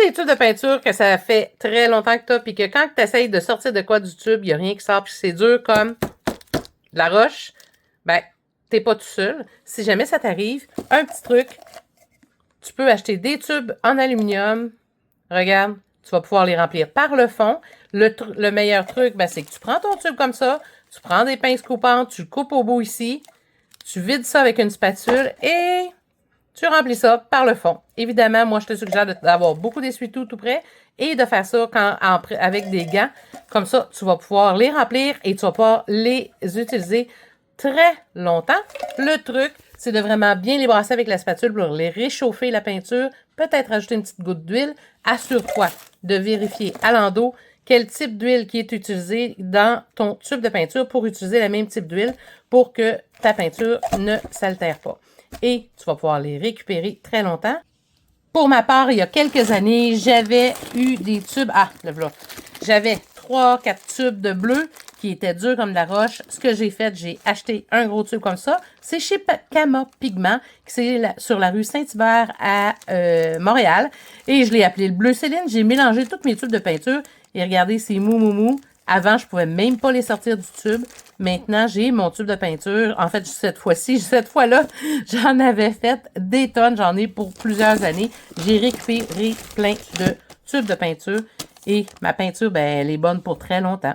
des tubes de peinture que ça fait très longtemps que tu as, puis que quand tu essayes de sortir de quoi du tube, il n'y a rien qui sort, puis c'est dur comme de la roche, ben, t'es pas tout seul. Si jamais ça t'arrive, un petit truc, tu peux acheter des tubes en aluminium. Regarde, tu vas pouvoir les remplir par le fond. Le meilleur truc, ben, c'est que tu prends ton tube comme ça, tu prends des pinces coupantes, tu le coupes au bout ici, tu vides ça avec une spatule et tu remplis ça par le fond. Évidemment, moi, je te suggère d'avoir beaucoup d'essuie-tout tout près et de faire ça avec des gants. Comme ça, tu vas pouvoir les remplir et tu vas pouvoir les utiliser très longtemps. Le truc, c'est de vraiment bien les brasser avec la spatule pour les réchauffer la peinture. Peut-être ajouter une petite goutte d'huile. Assure-toi de vérifier à l'endos quel type d'huile qui est utilisé dans ton tube de peinture pour utiliser le même type d'huile pour que ta peinture ne s'altère pas. Et tu vas pouvoir les récupérer très longtemps. Pour ma part, il y a quelques années, j'avais eu des tubes. Ah, le voilà. J'avais 3-4 tubes de bleu qui étaient durs comme de la roche. Ce que j'ai fait, j'ai acheté un gros tube comme ça. C'est chez Kama Pigment, qui c'est sur la rue Saint-Hubert à Montréal. Et je l'ai appelé le bleu Céline. J'ai mélangé tous mes tubes de peinture. Et regardez, c'est mou. Avant, je pouvais même pas les sortir du tube. Maintenant, j'ai mon tube de peinture. En fait, cette fois-là, j'en avais fait des tonnes. J'en ai pour plusieurs années. J'ai récupéré plein de tubes de peinture. Et ma peinture, ben, elle est bonne pour très longtemps.